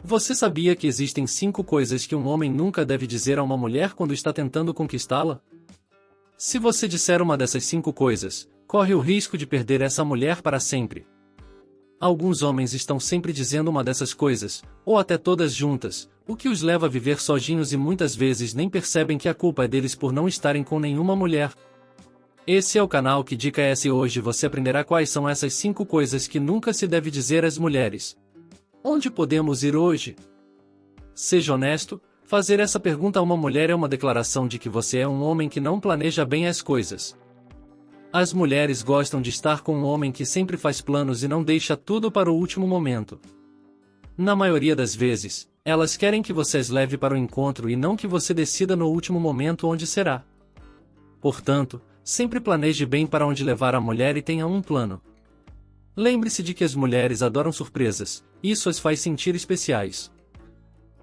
Você sabia que existem 5 coisas que um homem nunca deve dizer a uma mulher quando está tentando conquistá-la? Se você disser uma dessas 5 coisas, corre o risco de perder essa mulher para sempre. Alguns homens estão sempre dizendo uma dessas coisas, ou até todas juntas, o que os leva a viver sozinhos e muitas vezes nem percebem que a culpa é deles por não estarem com nenhuma mulher. Esse é o canal Que Dica é essa e hoje você aprenderá quais são essas 5 coisas que nunca se deve dizer às mulheres. Onde podemos ir hoje? Seja honesto, fazer essa pergunta a uma mulher é uma declaração de que você é um homem que não planeja bem as coisas. As mulheres gostam de estar com um homem que sempre faz planos e não deixa tudo para o último momento. Na maioria das vezes, elas querem que você as leve para o encontro e não que você decida no último momento onde será. Portanto, sempre planeje bem para onde levar a mulher e tenha um plano. Lembre-se de que as mulheres adoram surpresas, isso as faz sentir especiais.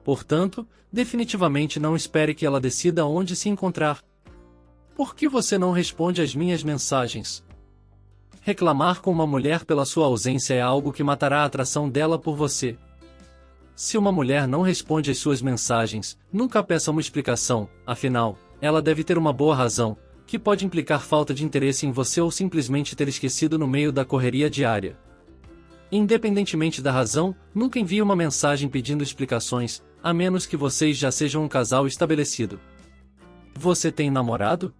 Portanto, definitivamente não espere que ela decida onde se encontrar. Por que você não responde às minhas mensagens? Reclamar com uma mulher pela sua ausência é algo que matará a atração dela por você. Se uma mulher não responde às suas mensagens, nunca peça uma explicação, afinal, ela deve ter uma boa razão, que pode implicar falta de interesse em você ou simplesmente ter esquecido no meio da correria diária. Independentemente da razão, nunca envie uma mensagem pedindo explicações, a menos que vocês já sejam um casal estabelecido. Você tem namorado?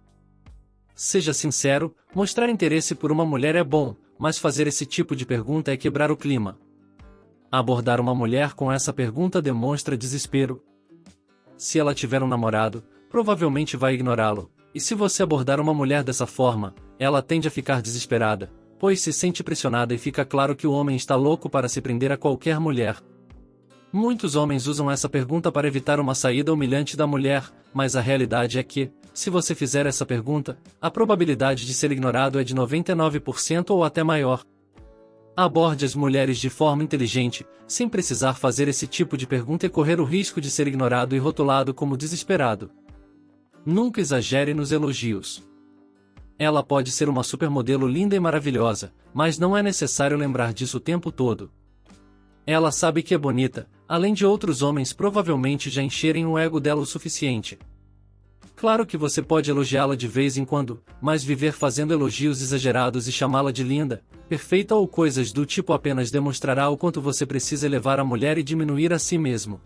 Seja sincero, mostrar interesse por uma mulher é bom, mas fazer esse tipo de pergunta é quebrar o clima. Abordar uma mulher com essa pergunta demonstra desespero. Se ela tiver um namorado, provavelmente vai ignorá-lo. E se você abordar uma mulher dessa forma, ela tende a ficar desesperada, pois se sente pressionada e fica claro que o homem está louco para se prender a qualquer mulher. Muitos homens usam essa pergunta para evitar uma saída humilhante da mulher, mas a realidade é que, se você fizer essa pergunta, a probabilidade de ser ignorado é de 99% ou até maior. Aborde as mulheres de forma inteligente, sem precisar fazer esse tipo de pergunta e correr o risco de ser ignorado e rotulado como desesperado. Nunca exagere nos elogios. Ela pode ser uma supermodelo linda e maravilhosa, mas não é necessário lembrar disso o tempo todo. Ela sabe que é bonita, além de outros homens provavelmente já encherem o ego dela o suficiente. Claro que você pode elogiá-la de vez em quando, mas viver fazendo elogios exagerados e chamá-la de linda, perfeita ou coisas do tipo apenas demonstrará o quanto você precisa elevar a mulher e diminuir a si mesmo.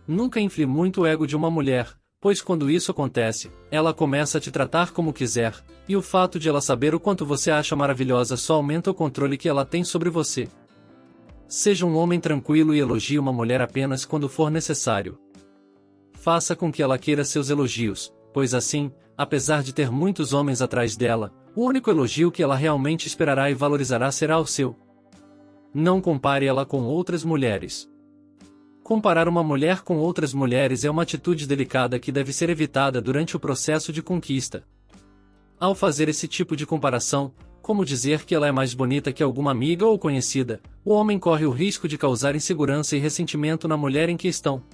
Nunca infle muito o ego de uma mulher, pois quando isso acontece, ela começa a te tratar como quiser, e o fato de ela saber o quanto você acha maravilhosa só aumenta o controle que ela tem sobre você. Seja um homem tranquilo e elogie uma mulher apenas quando for necessário. Faça com que ela queira seus elogios, pois assim, apesar de ter muitos homens atrás dela, o único elogio que ela realmente esperará e valorizará será o seu. Não compare ela com outras mulheres. Comparar uma mulher com outras mulheres é uma atitude delicada que deve ser evitada durante o processo de conquista. Ao fazer esse tipo de comparação, como dizer que ela é mais bonita que alguma amiga ou conhecida, o homem corre o risco de causar insegurança e ressentimento na mulher em questão.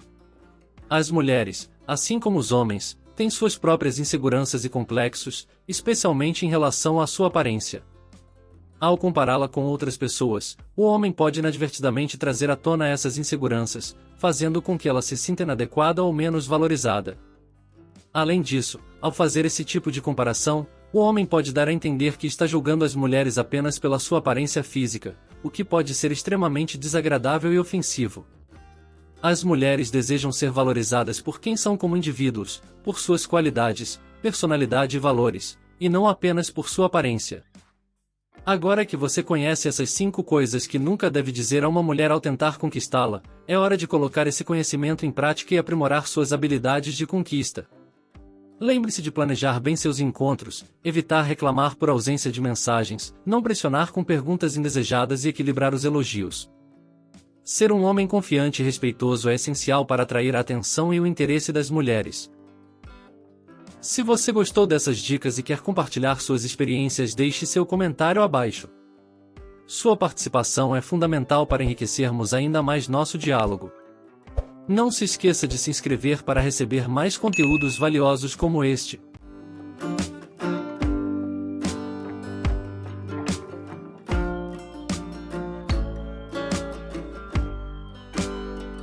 As mulheres, assim como os homens, têm suas próprias inseguranças e complexos, especialmente em relação à sua aparência. Ao compará-la com outras pessoas, o homem pode inadvertidamente trazer à tona essas inseguranças, fazendo com que ela se sinta inadequada ou menos valorizada. Além disso, ao fazer esse tipo de comparação, o homem pode dar a entender que está julgando as mulheres apenas pela sua aparência física, o que pode ser extremamente desagradável e ofensivo. As mulheres desejam ser valorizadas por quem são como indivíduos, por suas qualidades, personalidade e valores, e não apenas por sua aparência. Agora que você conhece essas 5 coisas que nunca deve dizer a uma mulher ao tentar conquistá-la, é hora de colocar esse conhecimento em prática e aprimorar suas habilidades de conquista. Lembre-se de planejar bem seus encontros, evitar reclamar por ausência de mensagens, não pressionar com perguntas indesejadas e equilibrar os elogios. Ser um homem confiante e respeitoso é essencial para atrair a atenção e o interesse das mulheres. Se você gostou dessas dicas e quer compartilhar suas experiências, deixe seu comentário abaixo. Sua participação é fundamental para enriquecermos ainda mais nosso diálogo. Não se esqueça de se inscrever para receber mais conteúdos valiosos como este.